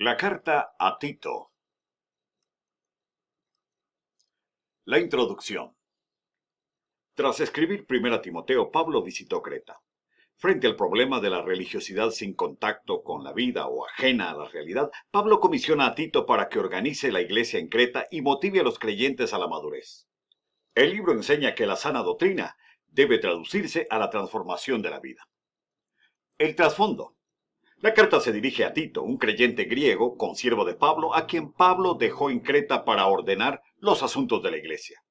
La carta a Tito. La introducción. Tras escribir 1 Timoteo, Pablo visitó Creta. Frente al problema de la religiosidad sin contacto con la vida o ajena a la realidad, Pablo comisiona a Tito para que organice la iglesia en Creta y motive a los creyentes a la madurez. El libro enseña que la sana doctrina debe traducirse a la transformación de la vida. El trasfondo. La carta se dirige a Tito, un creyente griego, consiervo de Pablo, a quien Pablo dejó en Creta para ordenar los asuntos de la iglesia.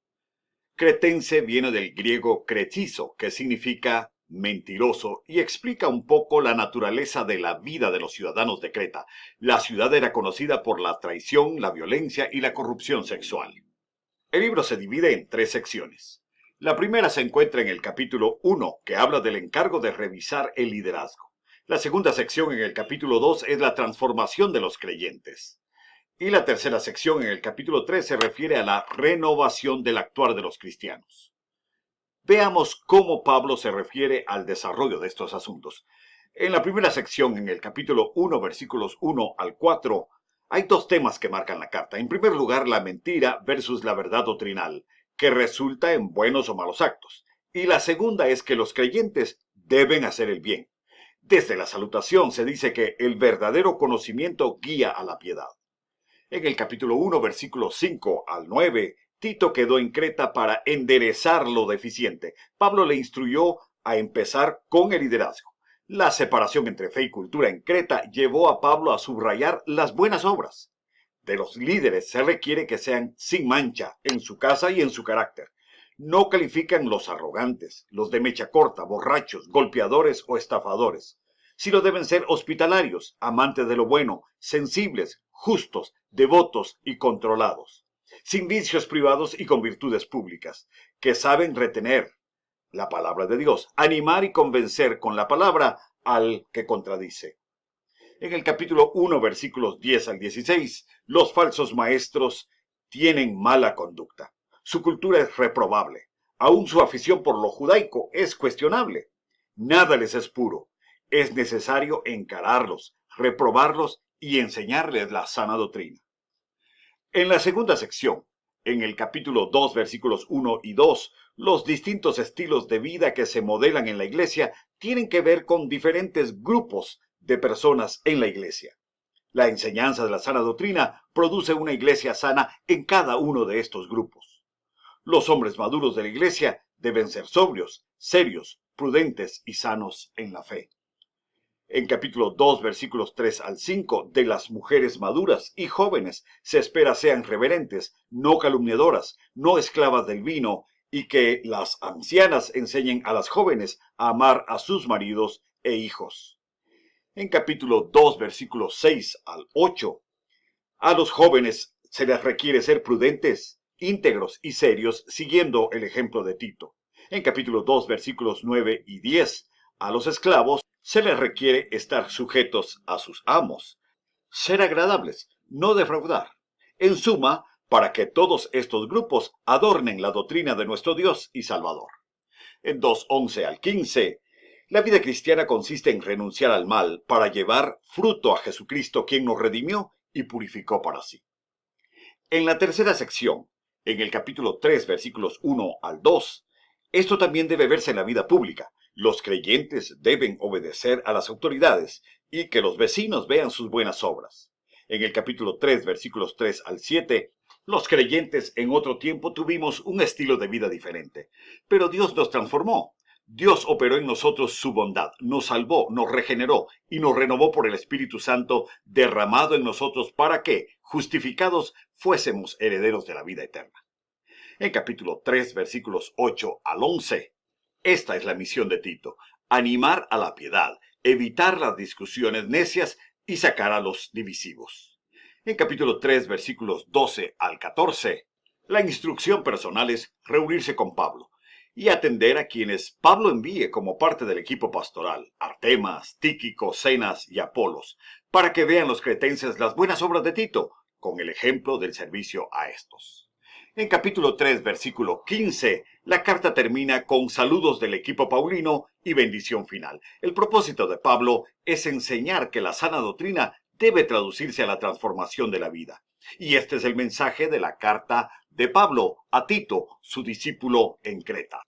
Cretense viene del griego kretizo, que significa mentiroso, y explica un poco la naturaleza de la vida de los ciudadanos de Creta. La ciudad era conocida por la traición, la violencia y la corrupción sexual. El libro se divide en 3 secciones. La primera se encuentra en el capítulo 1, que habla del encargo de revisar el liderazgo. La segunda sección en el capítulo 2 es la transformación de los creyentes. Y la tercera sección en el capítulo 3 se refiere a la renovación del actuar de los cristianos. Veamos cómo Pablo se refiere al desarrollo de estos asuntos. En la primera sección, en el capítulo 1, versículos 1 al 4, hay 2 temas que marcan la carta. En primer lugar, la mentira versus la verdad doctrinal, que resulta en buenos o malos actos. Y la segunda es que los creyentes deben hacer el bien. Desde la salutación se dice que el verdadero conocimiento guía a la piedad. En el capítulo 1, versículos 5 al 9, Tito quedó en Creta para enderezar lo deficiente. Pablo le instruyó a empezar con el liderazgo. La separación entre fe y cultura en Creta llevó a Pablo a subrayar las buenas obras. De los líderes se requiere que sean sin mancha en su casa y en su carácter. No califican los arrogantes, los de mecha corta, borrachos, golpeadores o estafadores. Sino deben ser hospitalarios, amantes de lo bueno, sensibles, justos, devotos y controlados, sin vicios privados y con virtudes públicas, que saben retener la palabra de Dios, animar y convencer con la palabra al que contradice. En el capítulo 1, versículos 10 al 16, los falsos maestros tienen mala conducta. Su cultura es reprobable. Aún su afición por lo judaico es cuestionable. Nada les es puro. Es necesario encararlos, reprobarlos y enseñarles la sana doctrina. En la segunda sección, en el capítulo 2, versículos 1 y 2, los distintos estilos de vida que se modelan en la iglesia tienen que ver con diferentes grupos de personas en la iglesia. La enseñanza de la sana doctrina produce una iglesia sana en cada uno de estos grupos. Los hombres maduros de la iglesia deben ser sobrios, serios, prudentes y sanos en la fe. En capítulo 2, versículos 3 al 5, de las mujeres maduras y jóvenes se espera sean reverentes, no calumniadoras, no esclavas del vino, y que las ancianas enseñen a las jóvenes a amar a sus maridos e hijos. En capítulo 2, versículos 6 al 8, a los jóvenes se les requiere ser prudentes, íntegros y serios, siguiendo el ejemplo de Tito. En capítulo 2, versículos 9 y 10, a los esclavos se les requiere estar sujetos a sus amos, ser agradables, no defraudar. En suma, para que todos estos grupos adornen la doctrina de nuestro Dios y Salvador. En 2:11 al 15, la vida cristiana consiste en renunciar al mal para llevar fruto a Jesucristo, quien nos redimió y purificó para sí. En la tercera sección, en el capítulo 3, versículos 1 al 2, esto también debe verse en la vida pública. Los creyentes deben obedecer a las autoridades y que los vecinos vean sus buenas obras. En el capítulo 3, versículos 3 al 7, los creyentes en otro tiempo tuvimos un estilo de vida diferente, pero Dios nos transformó. Dios operó en nosotros su bondad, nos salvó, nos regeneró y nos renovó por el Espíritu Santo derramado en nosotros para que, justificados, fuésemos herederos de la vida eterna. En capítulo 3, versículos 8 al 11, esta es la misión de Tito: animar a la piedad, evitar las discusiones necias y sacar a los divisivos. En capítulo 3, versículos 12 al 14, la instrucción personal es reunirse con Pablo y atender a quienes Pablo envíe como parte del equipo pastoral, Artemas, Tíquico, Zenas y Apolos, para que vean los cretenses las buenas obras de Tito, con el ejemplo del servicio a estos. En capítulo 3, versículo 15, la carta termina con saludos del equipo paulino y bendición final. El propósito de Pablo es enseñar que la sana doctrina debe traducirse a la transformación de la vida. Y este es el mensaje de la carta de Pablo a Tito, su discípulo en Creta.